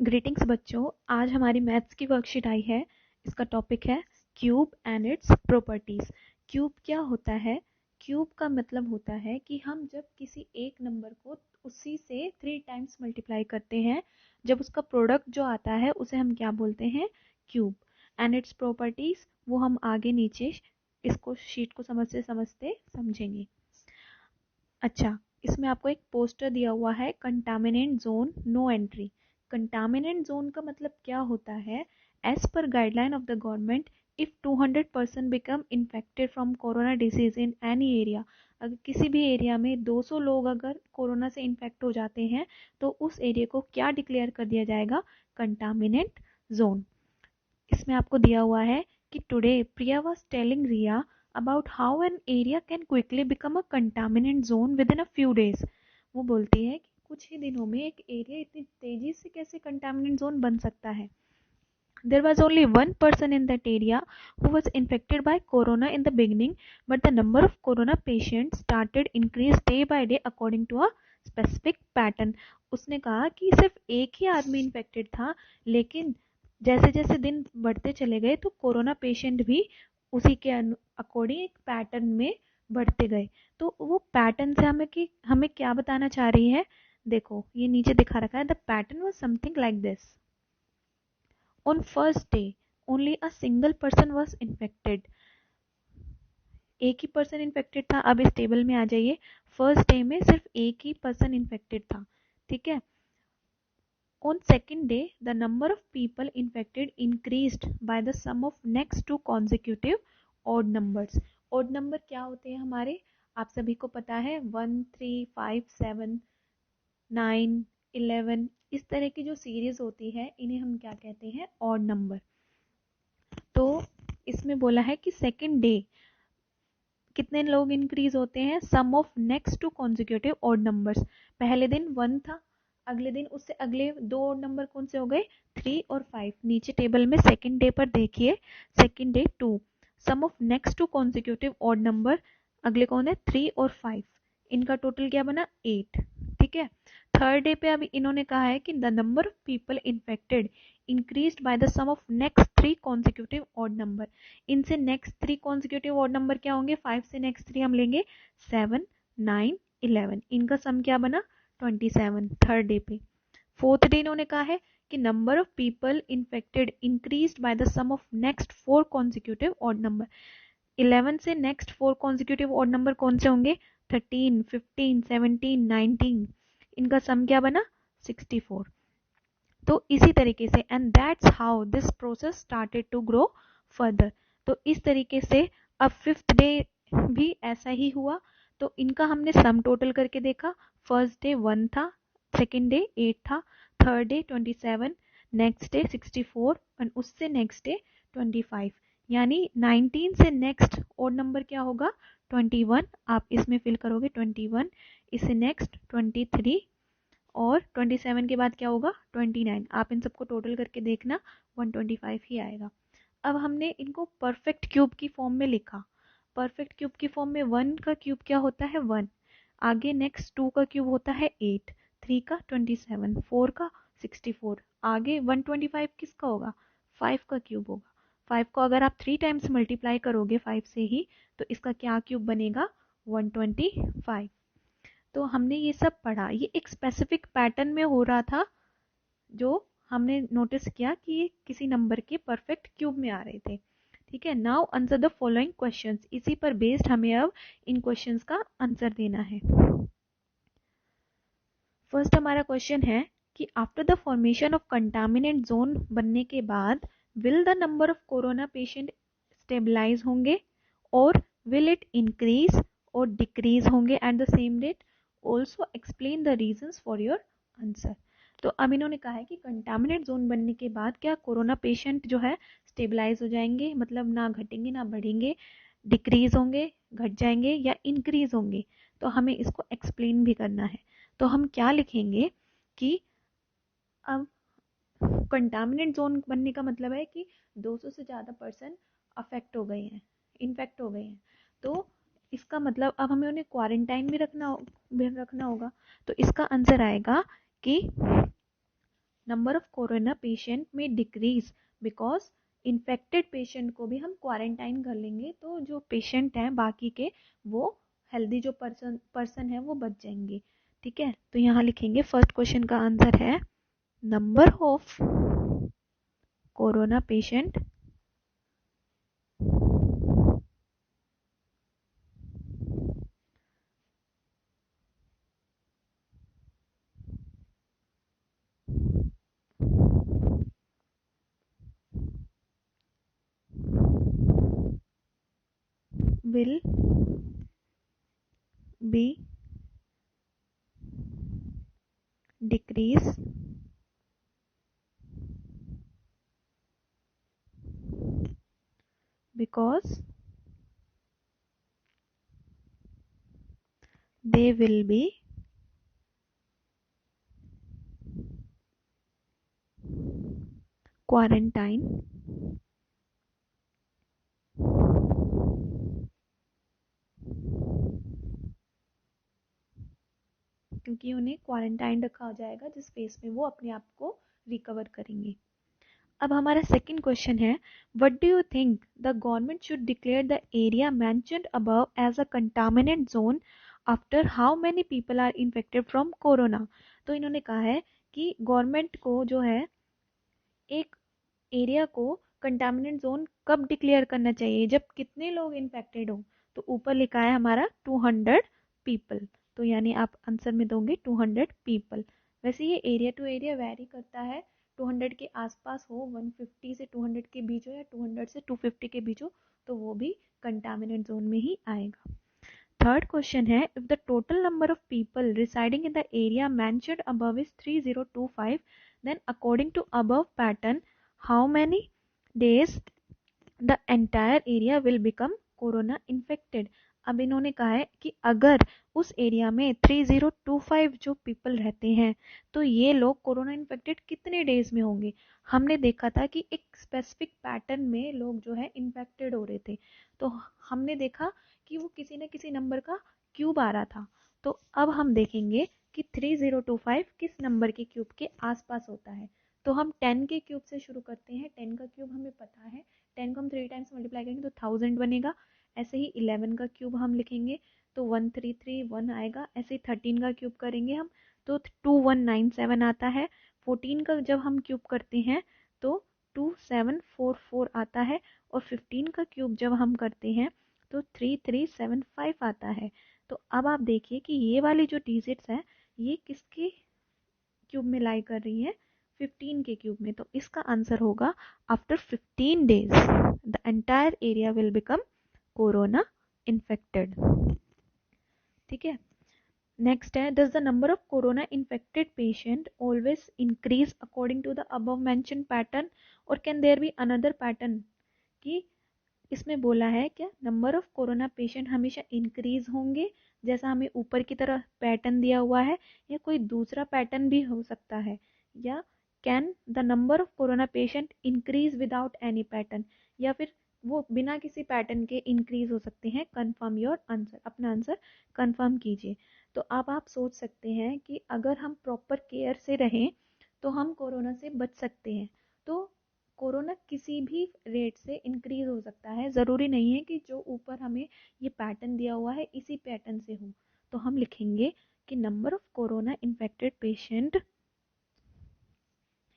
Greetings बच्चों, आज हमारी मैथ्स की वर्कशीट आई है। इसका टॉपिक है cube and its properties. Cube क्या होता है? क्यूब का मतलब होता है कि हम जब किसी एक नंबर को उसी से 3 टाइम्स मल्टीप्लाई करते हैं, जब उसका प्रोडक्ट जो आता है उसे हम क्या बोलते हैं? क्यूब। एंड इट्स प्रॉपर्टीज वो हम आगे नीचे इसको शीट को समझते समझते समझेंगे। अच्छा, इसमें आपको एक पोस्टर दिया हुआ है, contaminant zone no entry. Contaminant zone का मतलब क्या होता है? एज पर guideline of the government, if 200% become infected from corona disease in any area, अगर किसी भी एरिया में 200 लोग अगर कोरोना से इन्फेक्ट हो जाते हैं तो उस एरिया को क्या डिक्लेयर कर दिया जाएगा? Contaminant zone. इसमें आपको दिया हुआ है कि today Priya was telling Riya about how an area can quickly become a contaminant zone within a few days. वो बोलती है कि कुछ ही दिनों में एक एरिया इतनी तेजी से कैसे कंटामिनेंट जोन बन सकता है। There was only one person in that area who was infected by corona in the beginning, but the number of corona patients started increase day by day according to a specific pattern. उसने कहा कि सिर्फ एक ही आदमी infected था, लेकिन जैसे जैसे दिन बढ़ते चले गए तो कोरोना पेशेंट भी उसी के अकॉर्डिंग एक पैटर्न में बढ़ते गए। तो वो पैटर्न से हमें क्या बताना चाह रही है? देखो, ये नीचे दिखा रखा है, the pattern was something like this. On first day, only a single person was infected. एक ही पर्सन इन्फेक्टेड था। अब इस टेबल में आ जाइए, फर्स्ट डे में सिर्फ एक ही पर्सन इन्फेक्टेड था, ठीक है। On second day, the number of people infected increased by the sum of next two consecutive odd numbers. Odd number क्या होते हैं हमारे? आप सभी को पता है, 1, 3, 5, 7, 9, 11, इस तरह की जो सीरीज होती है इन्हें हम क्या कहते हैं? Odd number. तो इसमें बोला है कि सेकेंड डे कितने लोग इंक्रीज होते हैं? Sum of next two consecutive odd numbers. पहले दिन 1 था, अगले दिन उससे अगले दो ऑड नंबर कौन से हो गए? 3 और 5। नीचे टेबल में सेकेंड डे पर देखिए, second day 2, sum of next two consecutive odd number, अगले कौन है? 3 और 5, इनका टोटल क्या बना? 8, ठीक है। थर्ड डे पे अभी इन्होंने कहा है कि the number of people infected increased by the sum of next 3 consecutive odd number. इनसे नेक्स्ट 3 कॉन्जिक्यूटिव ऑड नंबर क्या होंगे? 5 से नेक्स्ट 3 हम लेंगे 7, 9, 11, इनका सम क्या बना? 27 थर्ड डे पे। फोर्थ डे इन्होंने कहा है कि number of people infected increased by the sum of next 4 consecutive odd number. 11 से नेक्स्ट 4 कॉन्जिक्यूटिव ऑड नंबर कौन से होंगे? 13, 15, 17, 19, इनका सम क्या बना? 64। तो इसी तरीके से, and that's how this process started to grow further. तो इस तरीके से अब फिफ्थ डे भी ऐसा ही हुआ। तो इनका हमने सम टोटल करके देखा। फर्स्ट डे 1 था, सेकेंड डे 8 था, थर्ड डे 27, नेक्स्ट डे 64 और उससे नेक्स्ट डे 25। यानी 19 से नेक्स्ट और नंबर क्या होगा? 21। आप इसमें फिल करोगे 21, इससे नेक्स्ट 23 और 27 के बाद क्या होगा? 29। आप इन सबको टोटल करके देखना, 125 ही आएगा। अब हमने इनको परफेक्ट क्यूब की फॉर्म में लिखा। परफेक्ट क्यूब की फॉर्म में 1 का क्यूब क्या होता है? 1। आगे नेक्स्ट 2 का क्यूब होता है 8, 3 का 27, 4 का 64। आगे 125 किसका होगा? 5 का क्यूब होगा। 5 को अगर आप 3 टाइम्स मल्टीप्लाई करोगे 5 से ही, तो इसका क्या क्यूब बनेगा? 125। तो हमने ये सब पढ़ा, ये एक स्पेसिफिक पैटर्न में हो रहा था जो हमने नोटिस किया कि ये किसी नंबर के परफेक्ट क्यूब में आ रहे थे, ठीक है। Now answer the following questions. इसी पर बेस्ड हमें अब इन क्वेश्चंस का आंसर देना है। फर्स्ट हमारा क्वेश्चन है कि after the formation of contaminant zone बनने के बाद will the number of corona patient stabilise होंगे और विल इट इंक्रीज और डिक्रीज होंगे at the same rate? Also explain the reasons for your answer. तो अब इन्होंने कहा है कि कंटामिनेट जोन बनने के बाद क्या कोरोना पेशेंट जो है स्टेबलाइज हो जाएंगे, मतलब ना घटेंगे ना बढ़ेंगे, डिक्रीज होंगे, घट जाएंगे, या इंक्रीज होंगे? तो हमें इसको एक्सप्लेन भी करना है। तो हम क्या लिखेंगे कि अब कंटामिनेट जोन बनने का मतलब है कि 200 से ज़्यादा पर्सन अफेक्ट हो गए हैं, इन्फेक्ट हो गए हैं। तो इसका मतलब अब हमें उन्हें क्वारंटाइन भी रखना होगा। तो इसका आंसर आएगा कि नंबर ऑफ कोरोना पेशेंट में डिक्रीज बिकॉज इन्फेक्टेड पेशेंट को भी हम क्वारंटाइन कर लेंगे, तो जो पेशेंट हैं बाकी के वो हेल्दी जो पर्सन है वो बच जाएंगे। ठीक है, तो यहाँ लिखेंगे फर्स्ट क्वेश्चन का आंसर है number of corona patient will be decrease because they will be quarantined क्योंकि उन्हें क्वारंटाइन रखा जाएगा जिस फेस में वो अपने आप को रिकवर करेंगे। अब हमारा सेकंड क्वेश्चन है what do you think the government should declare the area mentioned above as a contaminate zone after how many people are infected from corona. तो इन्होंने कहा है कि गवर्नमेंट को जो है एक एरिया को कंटामिनेट जोन कब डिक्लेयर करना चाहिए, जब कितने लोग इन्फेक्टेड हो। तो ऊपर लिखा है हमारा 200 पीपल, तो यानी आप आंसर में दोगे 200 पीपल। वैसे ये एरिया टू एरिया वेरी करता है, 200 के आसपास हो, 150 से 200 के बीच हो या 200 से 250 के बीच हो तो वो भी कंटामिनेट जोन में ही आएगा। थर्ड क्वेश्चन है if the total number of people residing in the area mentioned above is 3025 then according to above pattern how many days the entire area will become corona infected. अब इन्होंने कहा है कि अगर उस एरिया में 3025 जो पीपल रहते हैं तो ये लोग कोरोना इन्फेक्टेड कितने डेज में होंगे। हमने देखा था कि एक स्पेसिफिक पैटर्न में लोग जो है इन्फेक्टेड हो रहे थे, तो हमने देखा कि वो किसी न किसी नंबर का क्यूब आ रहा था। तो अब हम देखेंगे कि 3025 किस नंबर के क्यूब के आसपास होता है। तो हम 10 के क्यूब से शुरू करते हैं, 10 का क्यूब हमें पता है, 10 को हम 3 टाइम्स मल्टीप्लाई करेंगे तो 1000 बनेगा। ऐसे ही 11 का क्यूब हम लिखेंगे तो 1331 आएगा। ऐसे ही 13 का क्यूब करेंगे हम तो 2197 आता है। 14 का जब हम क्यूब करते हैं तो 2744 आता है। और 15 का क्यूब जब हम करते हैं तो 3375 आता है। तो अब आप देखिए कि ये वाली जो डिजिट्स हैं ये किसके क्यूब में लाई कर रही है, 15 के क्यूब में। तो इसका आंसर होगा after 15 days the entire area will become corona infected. ठीक है, नेक्स्ट है does the number of corona infected patient always increase according to the above mention pattern और can there be another pattern. कि इसमें बोला है क्या नंबर ऑफ कोरोना पेशेंट हमेशा इंक्रीज होंगे जैसा हमें ऊपर की तरह पैटर्न दिया हुआ है, या कोई दूसरा पैटर्न भी हो सकता है, या can the number of corona patient increase without any pattern, या फिर वो बिना किसी पैटर्न के इंक्रीज हो सकते हैं। कंफर्म योर आंसर, अपना आंसर कंफर्म कीजिए। तो अब आप सोच सकते हैं कि अगर हम प्रॉपर केयर से रहें तो हम कोरोना से बच सकते हैं। तो कोरोना किसी भी रेट से इंक्रीज हो सकता है, ज़रूरी नहीं है कि जो ऊपर हमें ये पैटर्न दिया हुआ है इसी पैटर्न से हो। तो हम लिखेंगे कि number of corona infected patient,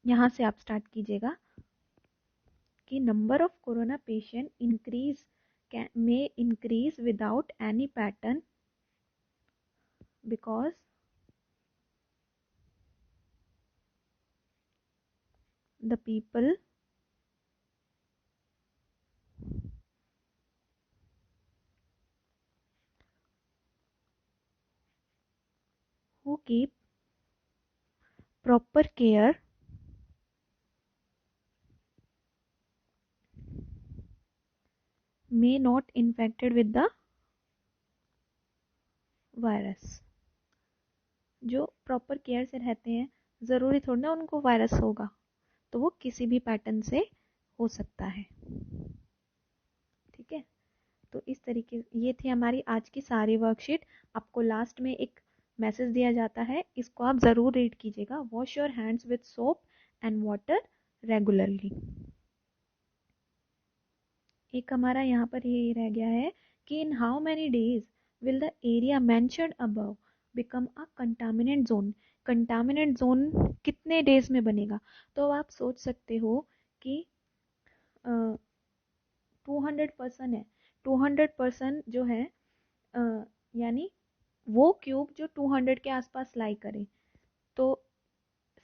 यहाँ से आप स्टार्ट कीजिएगा कि number of corona patient increase may increase without any pattern because the people who keep proper care may not infected with the virus। जो प्रॉपर केयर से रहते हैं ज़रूरी थोड़ा ना उनको वायरस होगा, तो वो किसी भी पैटर्न से हो सकता है। ठीक है, तो इस तरीके ये थी हमारी आज की सारी वर्कशीट। आपको लास्ट में एक मैसेज दिया जाता है, इसको आप ज़रूर रीड कीजिएगा। Wash your hands with soap and water regularly. एक हमारा यहाँ पर ये रह गया है कि in how many days will the area mentioned above become a contaminant zone. contaminant zone कितने डेज में बनेगा? तो आप सोच सकते हो कि 200% है, 200% जो है यानी वो क्यूब जो 200 के आसपास लाई करे, तो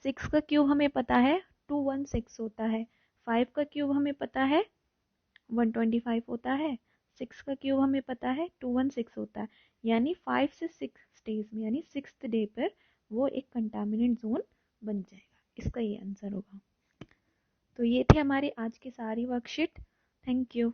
6 का क्यूब हमें पता है 216 होता है, 5 का क्यूब हमें पता है 125 होता है, 6 का क्यूब हमें पता है 216 होता है, यानी 5 से 6 डेज में यानी 6th डे पर वो एक कंटामिनेंट जोन बन जाएगा। इसका ये आंसर होगा। तो ये थे हमारी आज की सारी वर्कशीट। Thank you.